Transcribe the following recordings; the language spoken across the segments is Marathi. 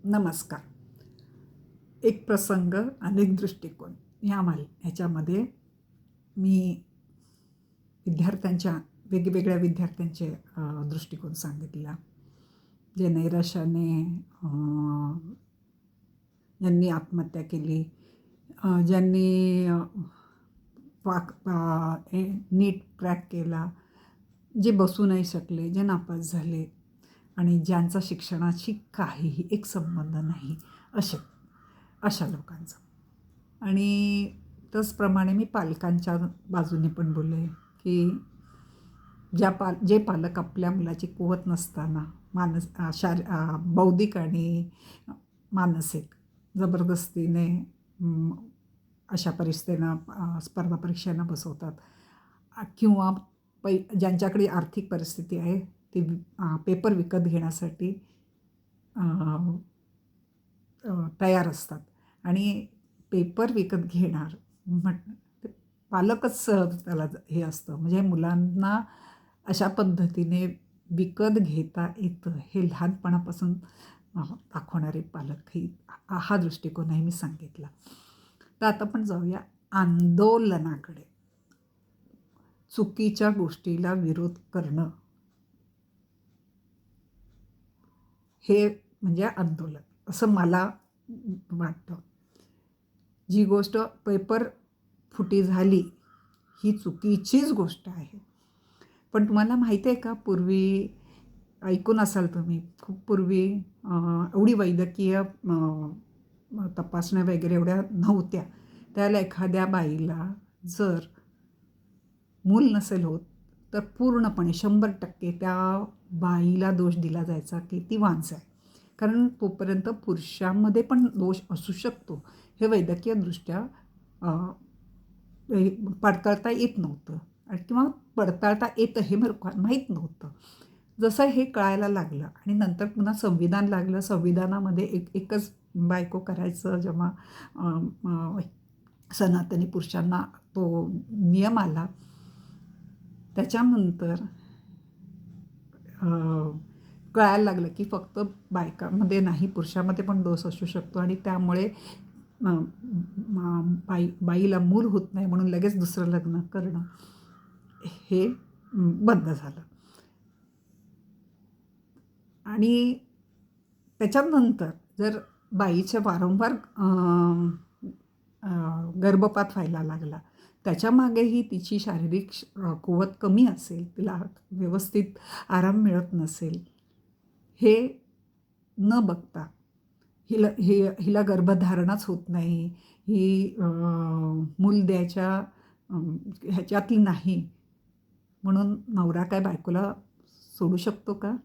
नमस्कार. एक प्रसंग अनेक दृष्टिकोन ह्याच्यामध्ये मी विद्यार्थ्यांच्या वेगवेगळ्या विद्यार्थ्यांचे दृष्टिकोन सांगितला. जे नैराश्याने अ, ज्यांनी आत्महत्या केली, ज्यांनी नीट क्रॅक केला, जे बसू नाही शकले, जे नापास झाले आणि ज्यांचा शिक्षणाशी काहीही एक संबंध नाही, अशा लोकांचा. आणि त्याचप्रमाणे मी पालकांच्या बाजूने पण बोलले, की जे पालक आपल्या मुलाची कुवत नसताना बौद्धिक आणि मानसिक जबरदस्तीने अशा परिस्थितीनं स्पर्धा परीक्षांना बसवतात, किंवा ज्यांच्याकडे आर्थिक परिस्थिती आहे ती पेपर विकत घेण्यासाठी तयार असतात. आणि पेपर विकत घेणार ते पालकच त्याला हे असतं. म्हणजे मुलांना अशा पद्धतीने विकत घेता येतं हे लहानपणापासून दाखवणारे पालक, हा दृष्टिकोनही मी सांगितला. तर आता आपण जाऊया आंदोलनाकडे. चुकीच्या गोष्टीला विरोध करणं हे म्हणजे आंदोलन असं मला वाटतं. जी गोष्ट पेपर फुटी झाली ही चुकीचीच गोष्ट आहे. पण तुम्हाला माहिती आहे का, पूर्वी ऐकून असाल तुम्ही, खूप पूर्वी एवढी वैद्यकीय तपासण्या वगैरे एवढ्या नव्हत्या. त्याला एखाद्या बाईला जर मूल नसेल होत तर पूर्णपणे 100% त्या बाईला दोष दिला जायचा की ती वांझ आहे. कारण तोपर्यंत पुरुषांमध्ये पण दोष असू शकतो हे वैद्यकीयदृष्ट्या पडताळता येत नव्हतं, किंवा पडताळता येतं हे माहीत नव्हतं. जसं हे कळायला लागलं आणि नंतर पुन्हा संविधान लागलं. संविधानामध्ये एकच बायको करायचं जेव्हा सनातनी पुरुषांना तो नियम आला, त्याच्यानंतर कळायला लागलं की फक्त बायकांमध्ये नाही, पुरुषामध्ये पण दोष असू शकतो. आणि त्यामुळे बाईला मूल होत नाही म्हणून लगेच दुसरं लग्न करणं हे बंद झालं. आणि त्याच्यानंतर जर बाईचे वारंवार गर्भपात व्हायला लागला, त्याच्यामागेही तिची शारीरिक कुवत कमी असेल, तिला व्यवस्थित आराम मिळत नसेल, हे न बघता हिला गर्भधारणाच होत नाही, ही मूल द्यायच्या ह्याच्यातली नाही म्हणून नवरा काय बायकोला सोडू शकतो का?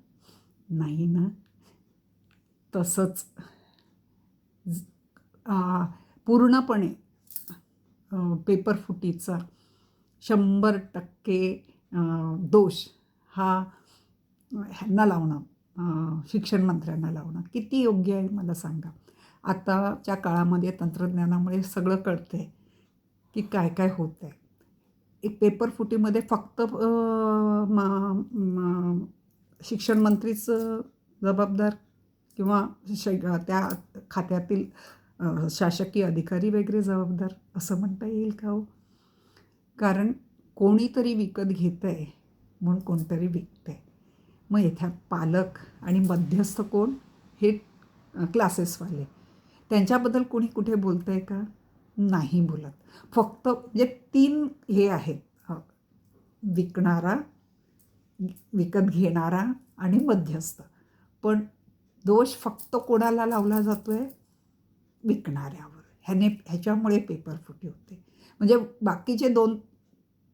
नाही ना. तसंच पूर्णपणे पेपर फुटीचा 100% दोष हा ह्यांना लावणं, शिक्षण मंत्र्यांना लावणं किती योग्य आहे मला सांगा. आताच्या काळामध्ये तंत्रज्ञानामुळे सगळं कळतं आहे की काय काय होतं आहे. एक पेपर फुटीमध्ये फक्त शिक्षण मंत्रीच जबाबदार, किंवा त्या खात्यातील शासकीय अधिकारी वगैरे जबाबदार असं म्हणता येईल का हो? कारण कोणीतरी विकत घेतं आहे म्हणून कोणतरी विकतं आहे. मग इथे पालक आणि मध्यस्थ कोण? हे क्लासेसवाले. त्यांच्याबद्दल कोणी कुठे बोलतं आहे का? नाही बोलत. फक्त म्हणजे 3 हे आहेत, विकणारा, विकत घेणारा आणि मध्यस्थ. पण दोष फक्त कोणाला लावला जातो आहे? विकणाऱ्यावर. ह्याच्यामुळे पेपर फुटी होते. म्हणजे बाकीचे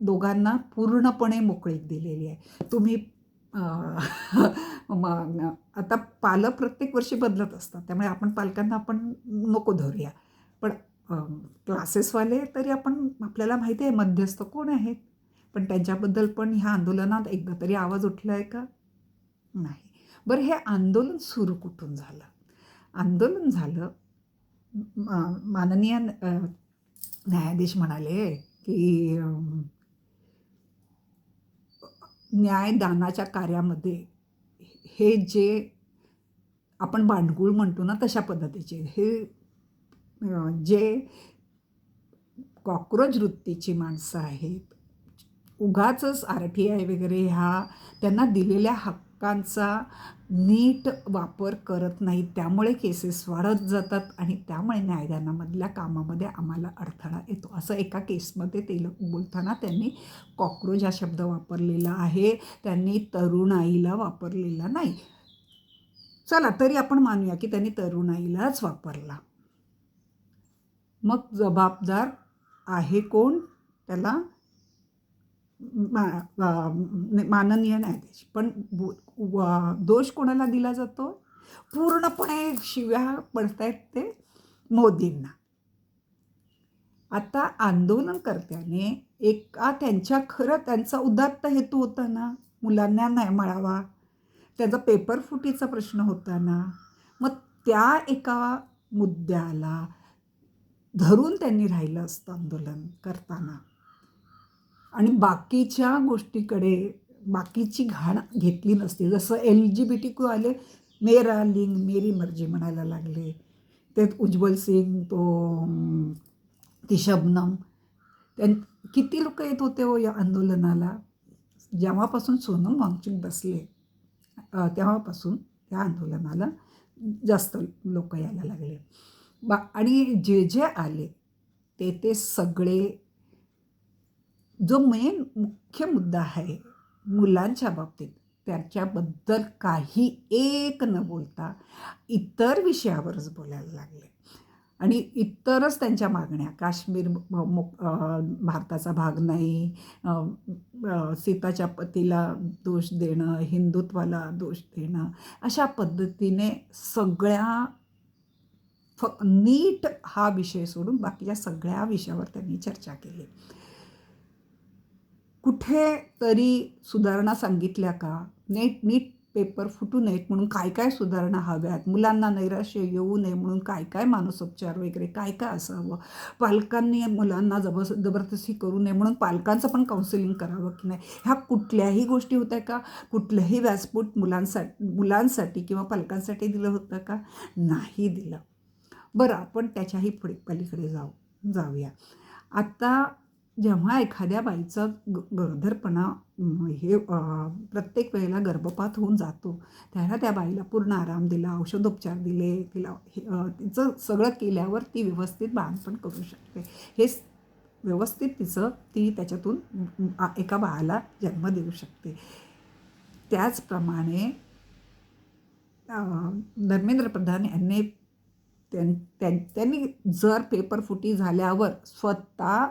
दोघांना पूर्णपणे मोकळीक दिलेली आहे. तुम्ही आता पालक प्रत्येक वर्षी बदलत असतात, त्यामुळे आपण पालकांना आपण नको धरूया. पण क्लासेसवाले तरी आपल्याला माहिती आहे मध्यस्थ कोण आहेत. पण त्यांच्याबद्दल पण ह्या आंदोलनात एकदा तरी आवाज उठला आहे का? नाही. बरं, हे आंदोलन सुरू कुठून झालं? आंदोलन झालं, माननीय न्यायाधीश म्हणाले की न्यायदानाच्या कार्यामध्ये हे जे आपण बांडगुळ म्हणतो ना तशा पद्धतीचे हे जे कॉक्रोच वृत्तीची माणसं आहेत, उगाचच RTI वगैरे त्यांना दिलेल्या हक्कांचा नीट वापर करत नाहीत, त्यामुळे केसेस वाढत जातात आणि त्यामुळे न्यायदानामधल्या कामामध्ये आम्हाला अडथळा येतो. असं एका केसमध्ये ते बोलताना त्यांनी कॉक्रोच हा शब्द वापरलेला आहे, त्यांनी तरुणाईला वापरलेला नाही. चला तरी आपण मानूया की त्यांनी तरुणाईलाच वापरला. मग जबाबदार आहे कोण त्याला? माननीय न्यायाधीश. पण दोष कोणाला दिला जातो? पूर्णपणे शिव्या पडतायत ते मोदींना. आता आंदोलनकर्त्याने त्यांचा उदात्त हेतू होता ना, मुलांना न्याय मिळावा, त्यांचा पेपर फुटीचा प्रश्न होता ना, मग त्या एका मुद्द्याला धरून त्यांनी राहिलं असतं आंदोलन करताना आणि बाकीच्या गोष्टीकडे बाकीची घाण घेतली नसती. जसं LGBTQ आले, मेरा लिंग मेरी मर्जी म्हणायला लागले, ते उज्ज्वल सिंग, ती शबनम, किती लोक येत होते हो या आंदोलनाला. जेव्हापासून सोनम वांगचुक बसले तेव्हापासून त्या आंदोलनाला जास्त लोक यायला लागले. आणि जे आले ते सगळे, जो मेन मुख्य मुद्दा आहे मुलांच्या बाबतीत, त्याच्याबद्दल काही एक न बोलता इतर विषयावरच बोलायला लागले. आणि इतरच त्यांच्या मागण्या, काश्मीर भारताचा भाग नाही, सीताच्या पतीला दोष देणं, हिंदुत्वाला दोष देणं, अशा पद्धतीने सगळ्या नीट हा विषय सोडून बाकीच्या सगळ्या विषयावर त्यांनी चर्चा केली. कुठे तरी सुधारणा सांगितल्या का? नीट पेपर फुटू नयेत म्हणून काय काय सुधारणा हव्यात, मुलांना नैराश्य येऊ नये म्हणून काय काय मानसोपचार वगैरे काय काय असावं, पालकांनी मुलांना जबरदस्ती करू नये म्हणून पालकांचं पण काउन्सिलिंग करावं की नाही, ह्या कुठल्याही गोष्टी होत्या का? कुठलंही व्यासपीठ मुलांसाठी किंवा पालकांसाठी दिलं होतं का? नाही दिलं. बरं, आपण त्याच्याही पलीकडे जाऊया. आता जेव्हा एखाद्या बाईचा गरोदरपणा प्रत्येक वेळेला गर्भपात होऊन जातो, त्याला त्या बाईला पूर्ण आराम दिला, औषधोपचार दिले, तिचं सगळं केल्यावर ती व्यवस्थित बाळंतपण करू शकते. हे व्यवस्थित ती त्याच्यातून एका बाळाला जन्म देऊ शकते. त्याचप्रमाणे धर्मेंद्र प्रधान यांनी जर पेपर फुटी झाल्यावर स्वतः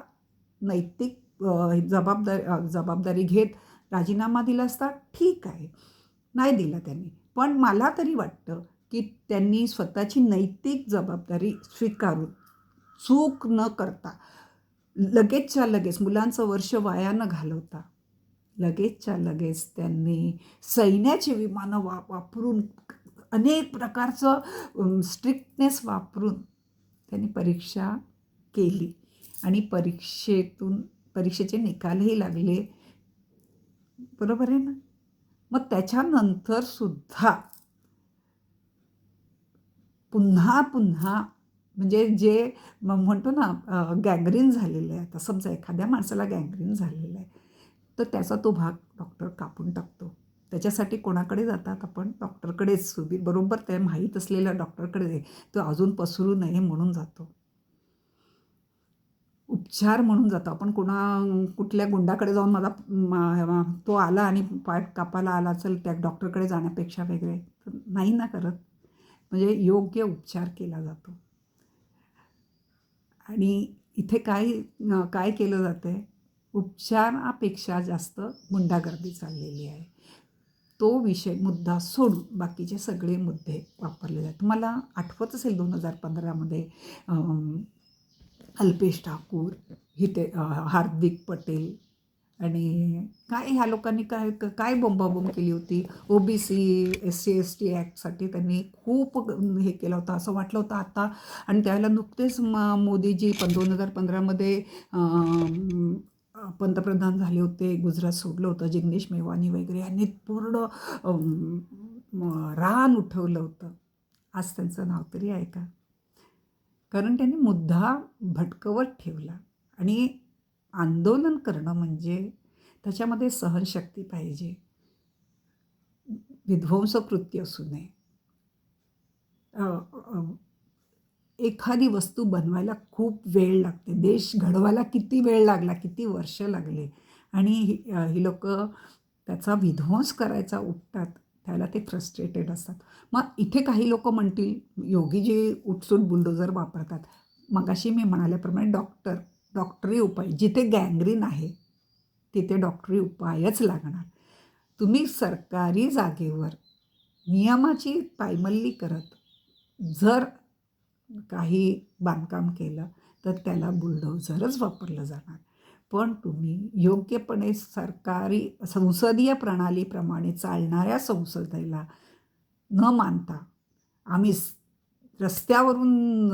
नैतिक जबाबदारी घेत राजीनामा दिला असता, ठीक आहे, नाही दिला त्यांनी. पण मला तरी वाटतं की त्यांनी स्वतःची नैतिक जबाबदारी स्वीकारून चूक न करता लगेचच्या लगेच, मुलांचं वर्ष वाया न घालवता लगेचच्या लगेच त्यांनी सैन्याची विमानं वापरून अनेक प्रकारचं स्ट्रिक्टनेस वापरून त्यांनी परीक्षा केली आणि परीक्षेचे निकालही लागले. बरोबर आहे ना? मग त्याच्यानंतर सुद्धा पुन्हा म्हणजे जे म्हणतो ना गँग्रीन झालेलं आहे, आता समजा एखाद्या माणसाला गँग्रीन झालेलं आहे तर त्याचा तो भाग डॉक्टर कापून टाकतो. त्याच्यासाठी कोणाकडे जातात? आपण डॉक्टरकडेच. बरोबर ते माहीत असलेल्या डॉक्टरकडे तो अजून पसरू नये म्हणून जातो, उपचार म्हणून जातो. आपण कुठल्या गुंडाकडे जाऊन तो आला आणि पाय कापायला आला, चल त्या डॉक्टरकडे जाण्यापेक्षा वगैरे नाही ना करत. म्हणजे योग्य उपचार केला जातो. आणि इथे काय केलं जातं आहे? उपचारापेक्षा जास्त गुंडागर्दी चाललेली आहे. तो मुद्दा सोडून बाकीचे सगळे मुद्दे वापरले जातात. मला आठवत असेल 2015मध्ये अल्पेश ठाकूर, हार्दिक पटेल आणि ह्या लोकांनी काय बोंबाबोंब केली होती. OBC SC/ST ॲक्टसाठी त्यांनी खूप हे केलं होतं, असं वाटलं होतं आता. आणि त्यावेळेला नुकतेच मोदीजी 2015मध्ये पंतप्रधान झाले होते, गुजरात सोडलं होतं, जिग्नेश मेवानी वगैरे यांनी पूर्ण रान उठवलं होतं. आज त्यांचं नाव तरी आहे का? कारण त्यांनी मुद्दा भटकवत ठेवला. आणि आंदोलन करणं म्हणजे त्याच्यामध्ये सहनशक्ती पाहिजे, विध्वंसकृती असू नये. अ, अ, एखादी वस्तू बनवायला खूप वेळ लागते. देश घडवायला किती वेळ लागला, किती वर्ष लागले आणि ही लोकं त्याचा विध्वंस करायचा उठतात, त्याला ते फ्रस्ट्रेटेड असतात. मग इथे काही लोकं म्हणतील, योगीजी उठसूट बुलडोझर वापरतात. मगाशी मी म्हणाल्याप्रमाणे डॉक्टरी उपाय जिथे गँग्रीन आहे, तिथे डॉक्टरी उपायच लागणार. तुम्ही सरकारी जागेवर नियमाची पायमल्ली करत जर काही बांधकाम केलं तर त्याला बुलडोझरच वापरलं जाणार. पण तुम्ही योग्यपणे सरकारी संसदीय प्रणालीप्रमाणे चालणाऱ्या संसदेला न मानता आम्ही रस्त्यावरून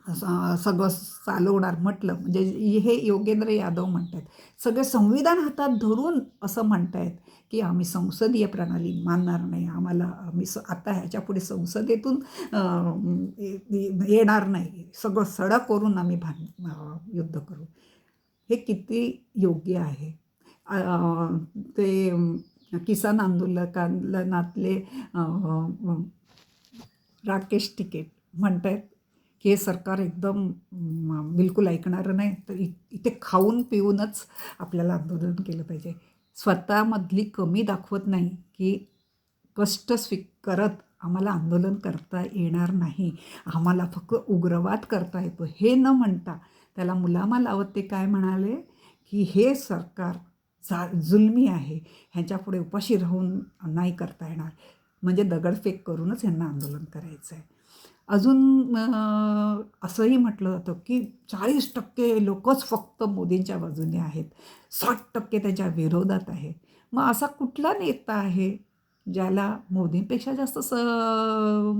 सगळं चालवणार म्हटलं, म्हणजे हे योगेंद्र यादव म्हणतात, सगळे संविधान हातात धरून असं म्हणतायत की आम्ही संसदीय प्रणाली मानणार नाही, आम्हाला आता ह्याच्यापुढे संसदेतून येणार नाही, सगळं सडकवरून आम्ही युद्ध करू. हे किती योग्य आहे? ते किसान आंदोलनातले राकेश टिकेत म्हणतात की हे सरकार एकदम बिलकुल ऐकणारं नाही, तर इथे खाऊन पिऊनच आपल्याला आंदोलन केलं पाहिजे. स्वतःमधली कमी दाखवत नाही की कष्ट करत आम्हाला आंदोलन करता येणार नाही, आम्हाला फक्त उग्रवाद करता येतो, हे न म्हणता त्याला मुलामा लावत ते काय म्हणाले की हे सरकार जुलमी आहे, ह्याच्यापुढे उपाशी राहून नाही करता येणार, म्हणजे दगडफेक करूनच यांना आंदोलन करायचं आहे. अजून असंही म्हटलं जातं की 40% लोकच फक्त मोदींच्या बाजूने आहेत, 60% त्याच्या विरोधात आहे. मग असा कुठला नेता आहे ज्याला मोदींपेक्षा जास्त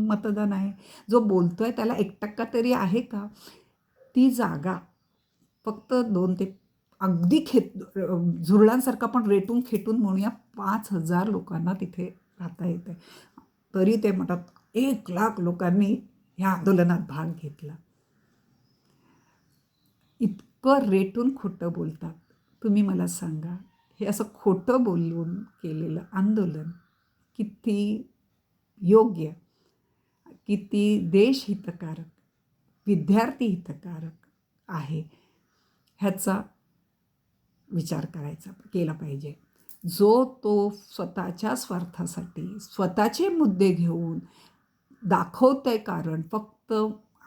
मतदान आहे? जो बोलतोय त्याला 1% तरी आहे का? ती जागा फक्त 2 ते अगदी झुरळांसारखं आपण रेटून खेटून म्हणूया 5,000 लोकांना तिथे राहता येते. तरी ते म्हणतात 1,00,000 लोकांनी ह्या आंदोलनात भाग घेतला. इतकं रेटून खोटं बोलतात. तुम्ही मला सांगा, हे असं खोटं बोलून केलेलं आंदोलन किती योग्य, किती देशहितकारक, विद्यार्थी हितकारक आहे, ह्याचा विचार केला पाहिजे. जो तो स्वतःच्या स्वार्थासाठी स्वतःचे मुद्दे घेऊन दाखवतंय, कारण फक्त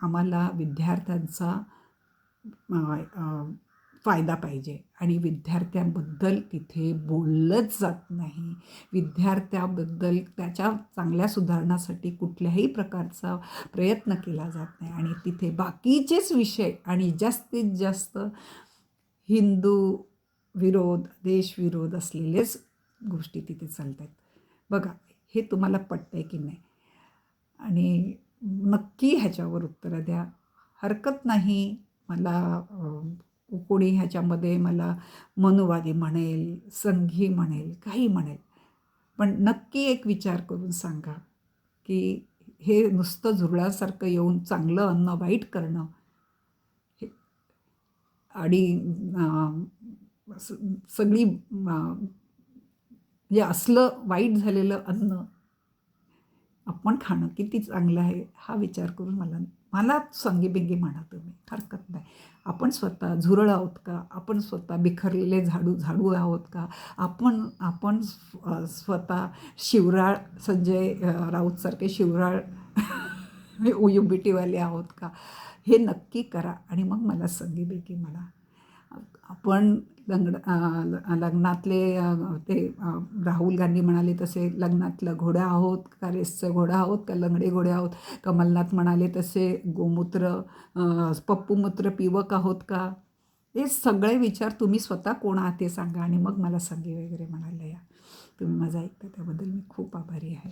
आम्हाला विद्यार्थ्यांचा फायदा पाहिजे आणि विद्यार्थ्यांबद्दल तिथे बोललंच जात नाही. विद्यार्थ्याबद्दल त्याच्या चांगल्या सुधारणासाठी कुठल्याही प्रकारचा प्रयत्न केला जात नाही आणि तिथे बाकीचेच विषय आणि जास्तीत जास्त हिंदू विरोध, देशविरोध असलेलेच गोष्टी तिथे चालतात. बघा, हे तुम्हाला पटतंय की नाही? आणि नक्की ह्याच्यावर उत्तरं द्या. हरकत नाही, मला कोणी ह्याच्यामध्ये मला मनुवादी म्हणेल, संघी म्हणेल, काही म्हणेल, पण नक्की एक विचार करून सांगा की हे नुसतं झुरळासारखं येऊन चांगलं अन्न वाईट करणं आणि सगळी म्हणजे असलं वाईट झालेलं अन्न आपण खाणं किती चांगलं आहे हा विचार करून मला संगीबिंगी म्हणा तुम्ही, हरकत नाही. आपण स्वतः झुरळ आहोत का? आपण स्वतः बिखरलेले झाडू आहोत का? आपण स्वतः शिवराळ, संजय राऊतसारखे शिवराळ UBTवाले आहोत का? हे नक्की करा आणि मग मला संगीबिंगी म्हणा. आपण लग्नातले ते राहुल गांधी म्हणाले तसे लग्नातलं घोडा आहोत का, रेसचं घोडा आहोत का, लंगडे घोडे आहोत? कमलनाथ म्हणाले तसे गोमूत्र पप्पूमूत्र पिवक आहोत का? हे सगळे विचार तुम्ही स्वतः कोण आहात ते सांगा आणि मग मला संगी वगैरे म्हणायला या. तुम्ही माझं ऐकता त्याबद्दल मी खूप आभारी आहे.